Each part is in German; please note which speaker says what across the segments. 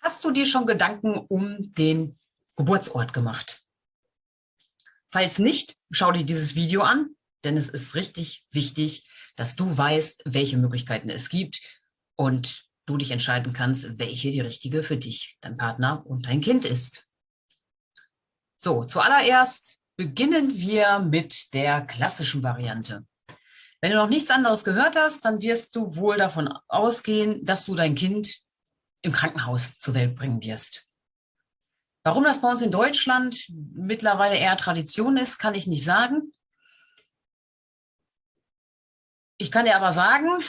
Speaker 1: Hast du dir schon Gedanken um den Geburtsort gemacht? Falls nicht, schau dir dieses Video an, denn es ist richtig wichtig, dass du weißt, welche Möglichkeiten es gibt und du dich entscheiden kannst, welche die richtige für dich, dein Partner und dein Kind ist. So, zuallererst beginnen wir mit der klassischen Variante. Wenn du noch nichts anderes gehört hast, dann wirst du wohl davon ausgehen, dass du dein Kind im Krankenhaus zur Welt bringen wirst. Warum das bei uns in Deutschland mittlerweile eher Tradition ist, kann ich nicht sagen. Ich kann dir aber sagen,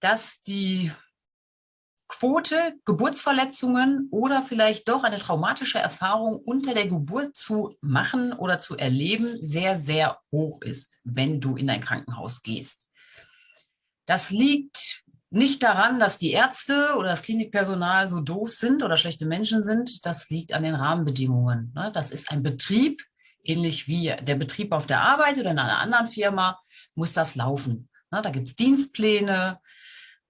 Speaker 1: dass die Quote Geburtsverletzungen oder vielleicht doch eine traumatische Erfahrung unter der Geburt zu machen oder zu erleben sehr, sehr hoch ist, wenn du in ein Krankenhaus gehst. Das liegt nicht daran, dass die Ärzte oder das Klinikpersonal so doof sind oder schlechte Menschen sind. Das liegt an den Rahmenbedingungen. Das ist ein Betrieb, ähnlich wie der Betrieb auf der Arbeit oder in einer anderen Firma, muss das laufen. Da gibt es Dienstpläne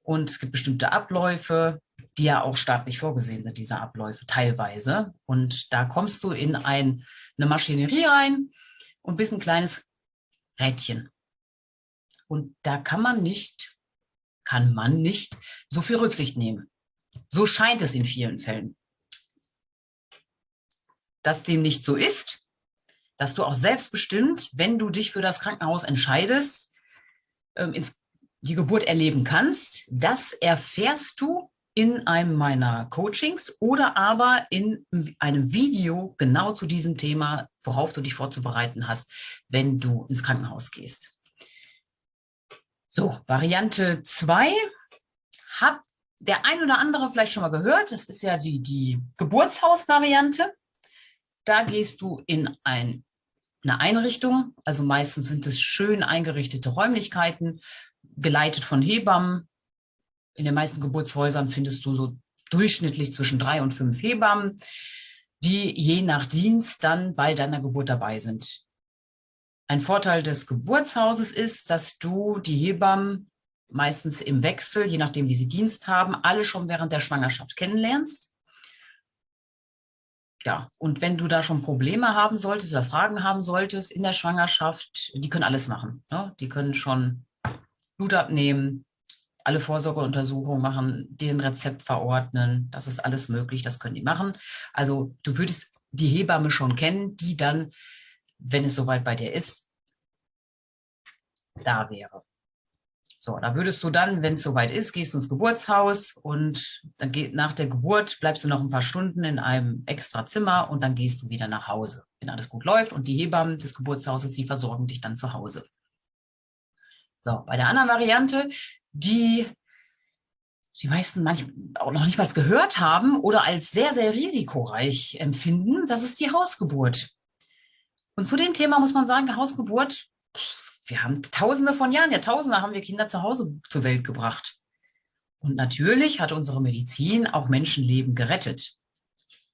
Speaker 1: und es gibt bestimmte Abläufe, die ja auch staatlich vorgesehen sind, diese Abläufe teilweise. Und da kommst du in eine Maschinerie rein und bist ein kleines Rädchen. Und da kann man nicht so viel Rücksicht nehmen. So scheint es in vielen Fällen. Dass dem nicht so ist, dass du auch selbstbestimmt, wenn du dich für das Krankenhaus entscheidest, die Geburt erleben kannst, das erfährst du in einem meiner Coachings oder aber in einem Video genau zu diesem Thema, worauf du dich vorzubereiten hast, wenn du ins Krankenhaus gehst. So, Variante 2 hat der ein oder andere vielleicht schon mal gehört. Das ist ja die Geburtshausvariante. Da gehst du in eine Einrichtung, also meistens sind es schön eingerichtete Räumlichkeiten, geleitet von Hebammen. In den meisten Geburtshäusern findest du so durchschnittlich zwischen 3 und 5 Hebammen, die je nach Dienst dann bei deiner Geburt dabei sind. Ein Vorteil des Geburtshauses ist, dass du die Hebammen meistens im Wechsel, je nachdem wie sie Dienst haben, alle schon während der Schwangerschaft kennenlernst. Ja, und wenn du da schon Probleme haben solltest oder Fragen haben solltest in der Schwangerschaft, die können alles machen. Ne? Die können schon Blut abnehmen, alle Vorsorgeuntersuchungen machen, dir ein Rezept verordnen. Das ist alles möglich, das können die machen. Also du würdest die Hebamme schon kennen, die dann, wenn es soweit bei dir ist, da wäre. So, da würdest du dann, wenn es soweit ist, gehst du ins Geburtshaus und dann nach der Geburt bleibst du noch ein paar Stunden in einem extra Zimmer und dann gehst du wieder nach Hause, wenn alles gut läuft. Und die Hebammen des Geburtshauses, die versorgen dich dann zu Hause. So, bei der anderen Variante, die meisten manchmal auch noch nicht mal gehört haben oder als sehr, sehr risikoreich empfinden, das ist die Hausgeburt. Und zu dem Thema muss man sagen, Hausgeburt, wir haben Tausende von Jahren, Jahrtausende haben wir Kinder zu Hause zur Welt gebracht. Und natürlich hat unsere Medizin auch Menschenleben gerettet.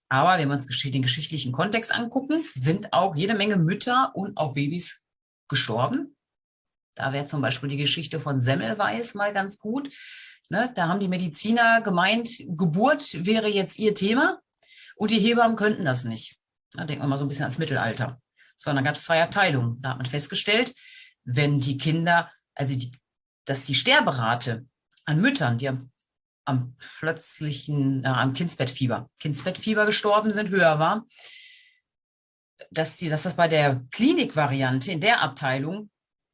Speaker 1: Aber wenn wir uns den geschichtlichen Kontext angucken, sind auch jede Menge Mütter und auch Babys gestorben. Da wäre zum Beispiel die Geschichte von Semmelweis mal ganz gut. Ne, da haben die Mediziner gemeint, Geburt wäre jetzt ihr Thema und die Hebammen könnten das nicht. Da denkt man mal so ein bisschen ans Mittelalter. Sondern gab es 2 Abteilungen. Da hat man festgestellt, wenn die Kinder, dass die Sterberate an Müttern, die am Kindsbettfieber gestorben sind, höher war, dass das bei der Klinikvariante in der Abteilung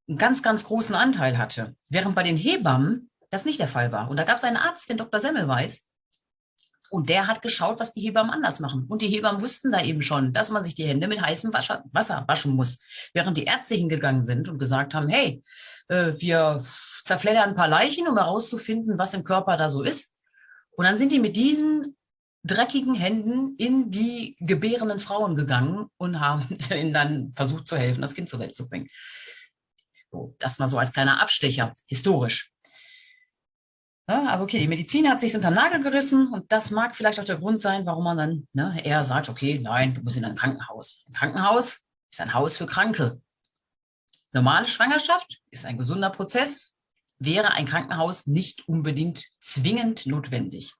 Speaker 1: einen ganz, ganz großen Anteil hatte. Während bei den Hebammen das nicht der Fall war. Und da gab es einen Arzt, den Dr. Semmelweis, und der hat geschaut, was die Hebammen anders machen. Und die Hebammen wussten da eben schon, dass man sich die Hände mit heißem Wasser waschen muss. Während die Ärzte hingegangen sind und gesagt haben, hey, wir zerfleddern ein paar Leichen, um herauszufinden, was im Körper da so ist. Und dann sind die mit diesen dreckigen Händen in die gebärenden Frauen gegangen und haben ihnen dann versucht zu helfen, das Kind zur Welt zu bringen. So, das mal so als kleiner Abstecher, historisch. Also okay, die Medizin hat sich unter den Nagel gerissen und das mag vielleicht auch der Grund sein, warum man dann eher sagt, okay, nein, du musst in ein Krankenhaus. Ein Krankenhaus ist ein Haus für Kranke. Normale Schwangerschaft ist ein gesunder Prozess, wäre ein Krankenhaus nicht unbedingt zwingend notwendig.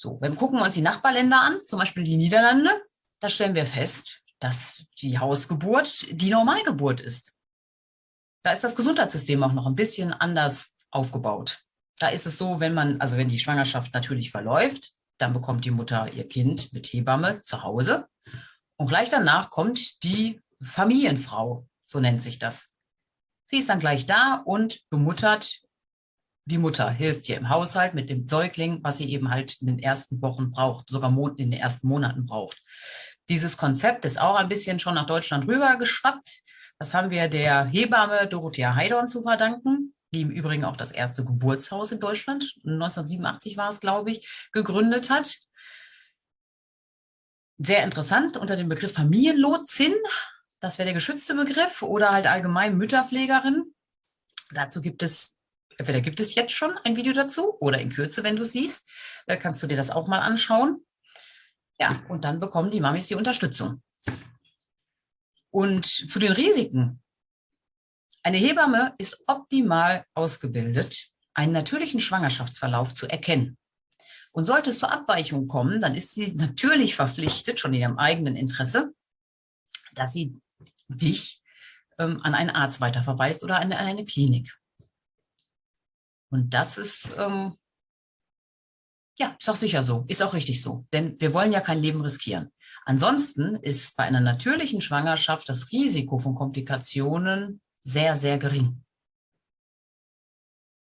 Speaker 1: So, wenn wir gucken uns die Nachbarländer an, zum Beispiel die Niederlande, da stellen wir fest, dass die Hausgeburt die Normalgeburt ist. Da ist das Gesundheitssystem auch noch ein bisschen anders aufgebaut. Da ist es so, wenn die Schwangerschaft natürlich verläuft, dann bekommt die Mutter ihr Kind mit Hebamme zu Hause und gleich danach kommt die Familienfrau, so nennt sich das. Sie ist dann gleich da und bemuttert. Die Mutter hilft ihr im Haushalt mit dem Säugling, was sie eben halt in den ersten Wochen braucht, sogar in den ersten Monaten braucht. Dieses Konzept ist auch ein bisschen schon nach Deutschland rübergeschwappt. Das haben wir der Hebamme Dorothea Heidorn zu verdanken, die im Übrigen auch das erste Geburtshaus in Deutschland, 1987 war es, glaube ich, gegründet hat. Sehr interessant unter dem Begriff Familienlotsin. Das wäre der geschützte Begriff oder halt allgemein Mütterpflegerin. Dazu entweder gibt es jetzt schon ein Video dazu oder in Kürze, wenn du es siehst, kannst du dir das auch mal anschauen. Ja, und dann bekommen die Mamis die Unterstützung. Und zu den Risiken. Eine Hebamme ist optimal ausgebildet, einen natürlichen Schwangerschaftsverlauf zu erkennen. Und sollte es zur Abweichung kommen, dann ist sie natürlich verpflichtet, schon in ihrem eigenen Interesse, dass sie dich an einen Arzt weiterverweist oder an eine Klinik. Und das ist, ist auch sicher so, ist auch richtig so, denn wir wollen ja kein Leben riskieren. Ansonsten ist bei einer natürlichen Schwangerschaft das Risiko von Komplikationen sehr, sehr gering.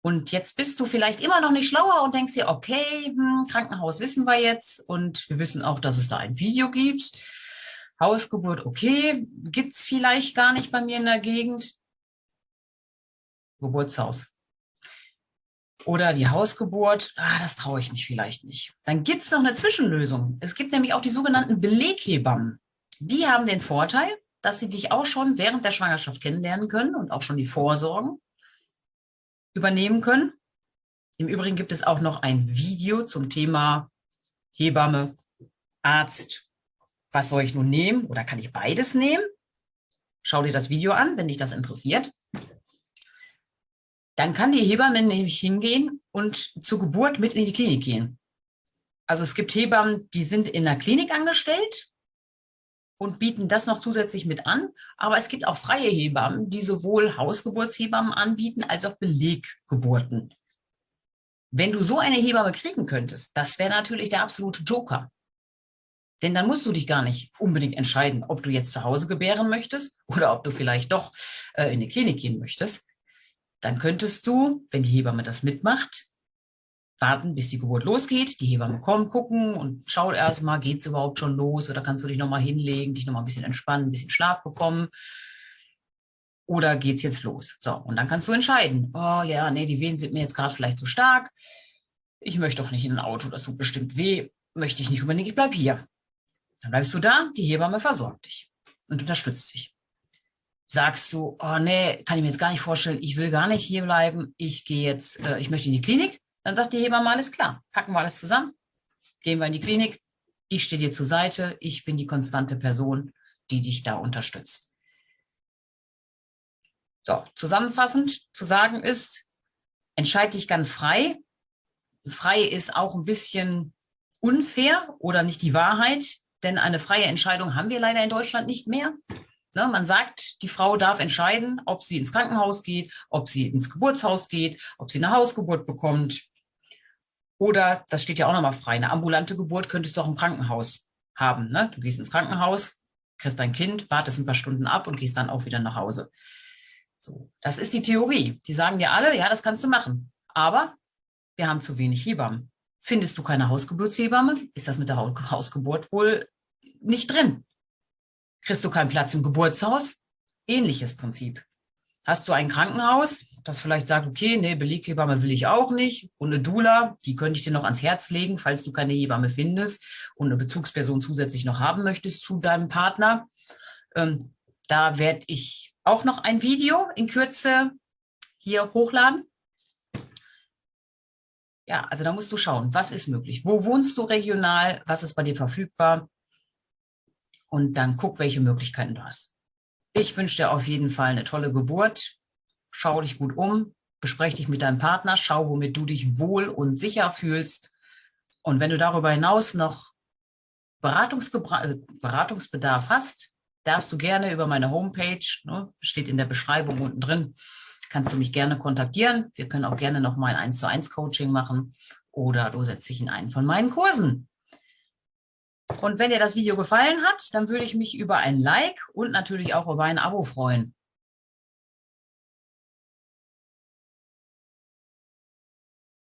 Speaker 1: Und jetzt bist du vielleicht immer noch nicht schlauer und denkst dir, okay, Krankenhaus wissen wir jetzt und wir wissen auch, dass es da ein Video gibt. Hausgeburt, okay, gibt es vielleicht gar nicht bei mir in der Gegend. Geburtshaus. Oder die Hausgeburt, das traue ich mich vielleicht nicht. Dann gibt es noch eine Zwischenlösung. Es gibt nämlich auch die sogenannten Beleghebammen. Die haben den Vorteil, dass sie dich auch schon während der Schwangerschaft kennenlernen können und auch schon die Vorsorgen übernehmen können. Im Übrigen gibt es auch noch ein Video zum Thema Hebamme, Arzt. Was soll ich nun nehmen oder kann ich beides nehmen? Schau dir das Video an, wenn dich das interessiert. Dann kann die Hebamme nämlich hingehen und zur Geburt mit in die Klinik gehen. Also es gibt Hebammen, die sind in der Klinik angestellt und bieten das noch zusätzlich mit an. Aber es gibt auch freie Hebammen, die sowohl Hausgeburtshebammen anbieten als auch Beleggeburten. Wenn du so eine Hebamme kriegen könntest, das wäre natürlich der absolute Joker. Denn dann musst du dich gar nicht unbedingt entscheiden, ob du jetzt zu Hause gebären möchtest oder ob du vielleicht doch in die Klinik gehen möchtest. Dann könntest du, wenn die Hebamme das mitmacht, warten, bis die Geburt losgeht. Die Hebamme kommt, gucken und schaut erstmal, geht es überhaupt schon los oder kannst du dich nochmal hinlegen, dich nochmal ein bisschen entspannen, ein bisschen Schlaf bekommen oder geht es jetzt los? So, und dann kannst du entscheiden, oh ja, nee, die Wehen sind mir jetzt gerade vielleicht zu stark, ich möchte doch nicht in ein Auto, das tut bestimmt weh, möchte ich nicht unbedingt, ich bleibe hier. Dann bleibst du da, die Hebamme versorgt dich und unterstützt dich. Sagst du, oh nee, kann ich mir jetzt gar nicht vorstellen, ich will gar nicht hier bleiben, ich gehe jetzt, ich möchte in die Klinik, dann sagt die Hebamme, alles klar, packen wir alles zusammen, gehen wir in die Klinik, ich stehe dir zur Seite, ich bin die konstante Person, die dich da unterstützt. So, zusammenfassend zu sagen ist, entscheide dich ganz frei. Frei ist auch ein bisschen unfair oder nicht die Wahrheit, denn eine freie Entscheidung haben wir leider in Deutschland nicht mehr. Ne, man sagt, die Frau darf entscheiden, ob sie ins Krankenhaus geht, ob sie ins Geburtshaus geht, ob sie eine Hausgeburt bekommt. Oder, das steht ja auch nochmal frei, eine ambulante Geburt könntest du auch im Krankenhaus haben. Ne? Du gehst ins Krankenhaus, kriegst dein Kind, wartest ein paar Stunden ab und gehst dann auch wieder nach Hause. So, das ist die Theorie. Die sagen dir alle, ja, das kannst du machen. Aber wir haben zu wenig Hebammen. Findest du keine Hausgeburtshebamme, ist das mit der Hausgeburt wohl nicht drin. Kriegst du keinen Platz im Geburtshaus? Ähnliches Prinzip. Hast du ein Krankenhaus, das vielleicht sagt, okay, nee, Beleghebamme will ich auch nicht und eine Doula, die könnte ich dir noch ans Herz legen, falls du keine Hebamme findest und eine Bezugsperson zusätzlich noch haben möchtest zu deinem Partner. Da werde ich auch noch ein Video in Kürze hier hochladen. Ja, also da musst du schauen, was ist möglich? Wo wohnst du regional? Was ist bei dir verfügbar? Und dann guck, welche Möglichkeiten du hast. Ich wünsche dir auf jeden Fall eine tolle Geburt. Schau dich gut um, bespreche dich mit deinem Partner, schau, womit du dich wohl und sicher fühlst. Und wenn du darüber hinaus noch Beratungsbedarf hast, darfst du gerne über meine Homepage, ne, steht in der Beschreibung unten drin, kannst du mich gerne kontaktieren. Wir können auch gerne noch mal ein 1:1 Coaching machen oder du setzt dich in einen von meinen Kursen. Und wenn dir das Video gefallen hat, dann würde ich mich über ein Like und natürlich auch über ein Abo freuen.